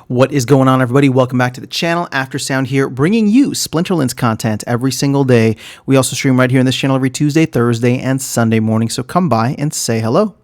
What is going on, everybody? Welcome back to the channel. After Sound here, bringing you Splinterlands content every single day. We also stream right here in this channel every Tuesday, Thursday, and Sunday morning, so come by and say hello.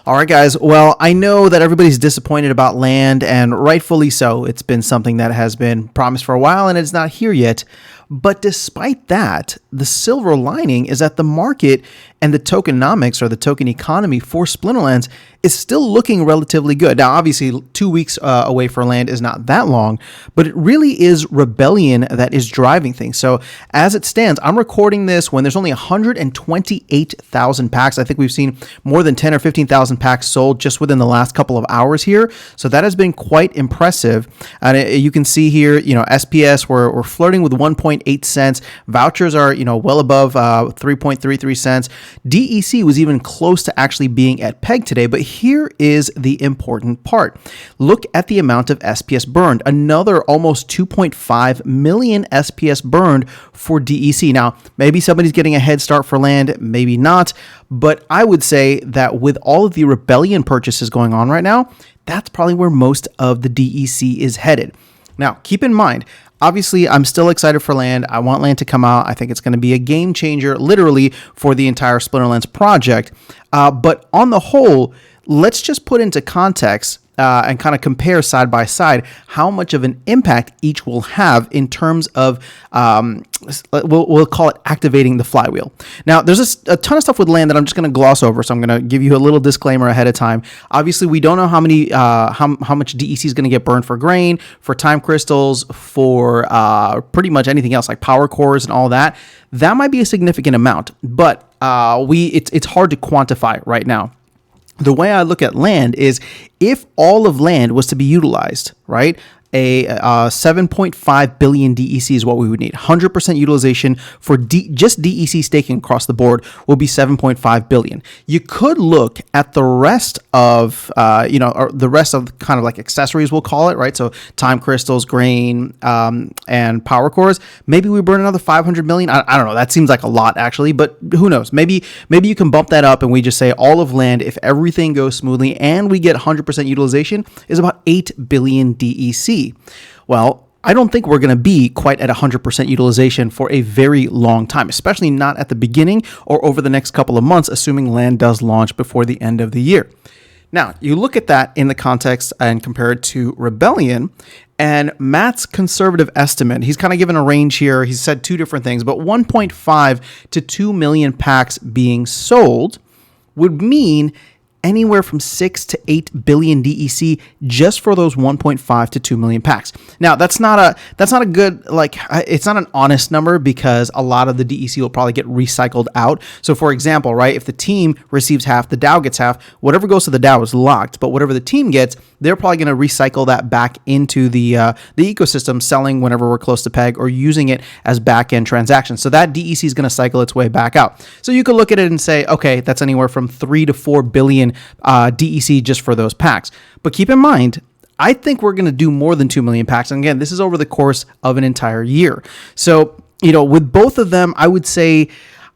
All right, guys. Well, I know that everybody's disappointed about land, and rightfully so. It's been something that has been promised for a while, and it's not here yet. But despite that, the silver lining is that the market and the tokenomics, or the token economy for Splinterlands, is still looking relatively good. Now, obviously, 2 weeks away for land is not that long, but it really is Rebellion that is driving things. So as it stands, I'm recording this when there's only 128,000 packs. I think we've seen more than 10 or 15,000 packs sold just within the last couple of hours here. So that has been quite impressive. And you can see here, SPS, we're flirting with 1.8 cents. Vouchers are, well above 3.33 cents. DEC was even close to actually being at peg today, but here is the important part. Look at the amount of SPS burned. Another almost 2.5 million SPS burned for DEC. Now, maybe somebody's getting a head start for land, maybe not, but I would say that with all of the Rebellion purchases going on right now, that's probably where most of the DEC is headed. Now, keep in mind, obviously, I'm still excited for land. I want land to come out. I think it's going to be a game changer, literally, for the entire Splinterlands project. But on the whole, let's just put into context and kind of compare side by side how much of an impact each will have in terms of, we'll call it activating the flywheel. Now, there's a ton of stuff with land that I'm just going to gloss over, so I'm going to give you a little disclaimer ahead of time. Obviously, we don't know how many, how much DEC is going to get burned for grain, for time crystals, for pretty much anything else like power cores and all that. That might be a significant amount, but it's hard to quantify right now. The way I look at land is if all of land was to be utilized, right? A 7.5 billion DEC is what we would need. 100% utilization for just DEC staking across the board will be 7.5 billion. You could look at the rest of, or the rest of kind of like accessories, we'll call it, right? So time crystals, grain, and power cores. Maybe we burn another 500 million. I don't know. That seems like a lot, actually, but who knows? Maybe you can bump that up and we just say all of land, if everything goes smoothly and we get 100% utilization, is about 8 billion DEC. Well, I don't think we're going to be quite at 100% utilization for a very long time, especially not at the beginning or over the next couple of months, assuming land does launch before the end of the year. Now, you look at that in the context and compare it to Rebellion, and Matt's conservative estimate, he's kind of given a range here. He's said two different things, but 1.5 to 2 million packs being sold would mean anywhere from 6 to 8 billion DEC just for those 1.5 to 2 million packs. Now, that's not a good, it's not an honest number because a lot of the DEC will probably get recycled out. So for example, right, if the team receives half, the DAO gets half, whatever goes to the DAO is locked, but whatever the team gets, they're probably going to recycle that back into the ecosystem, selling whenever we're close to peg or using it as back-end transactions. So that DEC is going to cycle its way back out. So you could look at it and say, okay, that's anywhere from 3 to 4 billion DEC just for those packs. But keep in mind, I think we're going to do more than 2 million packs. And again, this is over the course of an entire year. So, with both of them, I would say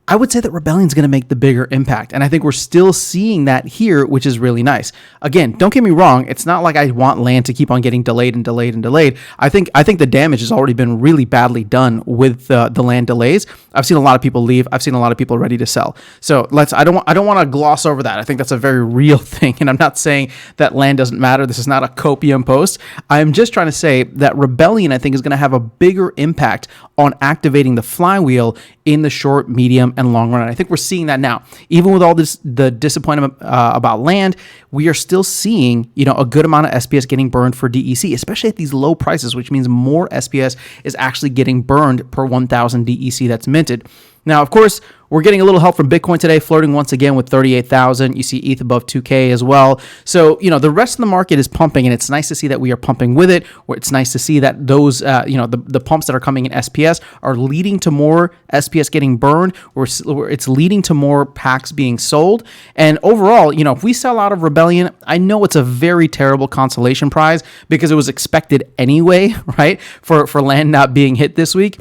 that Rebellion's going to make the bigger impact. And I think we're still seeing that here, which is really nice. Again, don't get me wrong. It's not like I want land to keep on getting delayed and delayed and delayed. I think the damage has already been really badly done with the land delays. I've seen a lot of people leave. I've seen a lot of people ready to sell. So I don't want to gloss over that. I think that's a very real thing. And I'm not saying that land doesn't matter. This is not a Copium post. I'm just trying to say that Rebellion, I think, is going to have a bigger impact on activating the flywheel in the short, medium, and long run. I think we're seeing that now. Even with all the disappointment about land, we are still seeing, a good amount of SPS getting burned for DEC, especially at these low prices, which means more SPS is actually getting burned per 1,000 DEC that's minted. Now, of course, we're getting a little help from Bitcoin today, flirting once again with 38,000. You see ETH above 2K as well. So, the rest of the market is pumping, and it's nice to see that we are pumping with it. It's nice to see that those, the pumps that are coming in SPS are leading to more SPS getting burned, or it's leading to more packs being sold. And overall, if we sell out of Rebellion, I know it's a very terrible consolation prize because it was expected anyway, right, for land not being hit this week.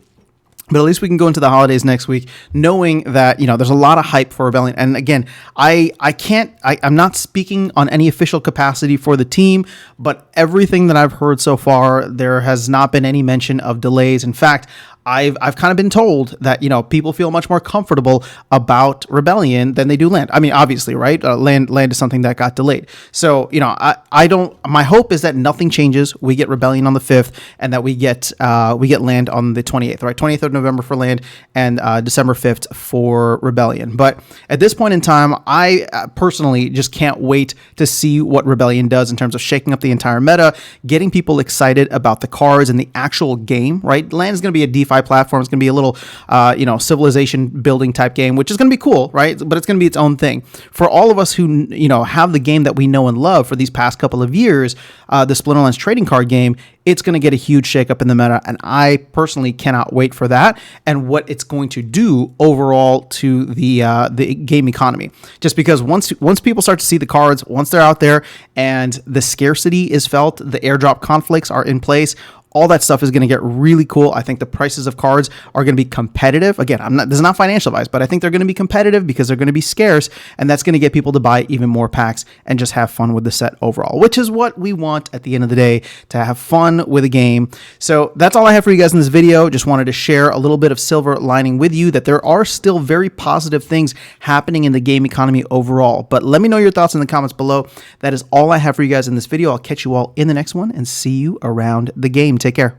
But at least we can go into the holidays next week knowing that, there's a lot of hype for Rebellion. And again, I'm not speaking on any official capacity for the team, but everything that I've heard so far, there has not been any mention of delays. In fact, I've kind of been told that, people feel much more comfortable about Rebellion than they do Land. I mean, obviously, right? Land is something that got delayed. So, my hope is that nothing changes. We get Rebellion on the 5th and that we get Land on the 28th, right? 28th of November for Land and December 5th for Rebellion. But at this point in time, I personally just can't wait to see what Rebellion does in terms of shaking up the entire meta, getting people excited about the cards and the actual game, right? Land is going to be a DeFi platform. It's going to be a little, civilization building type game, which is going to be cool, right? But it's going to be its own thing. For all of us who, have the game that we know and love for these past couple of years, the Splinterlands trading card game, it's going to get a huge shakeup in the meta, and I personally cannot wait for that and what it's going to do overall to the game economy. Just because once people start to see the cards, once they're out there and the scarcity is felt, the airdrop conflicts are in place, all that stuff is going to get really cool. I think the prices of cards are going to be competitive. Again, this is not financial advice, but I think they're going to be competitive because they're going to be scarce, and that's going to get people to buy even more packs and just have fun with the set overall, which is what we want at the end of the day, to have fun with a game. So that's all I have for you guys in this video. Just wanted to share a little bit of silver lining with you, that there are still very positive things happening in the game economy overall. But let me know your thoughts in the comments below. That is all I have for you guys in this video. I'll catch you all in the next one and see you around the game. Take care.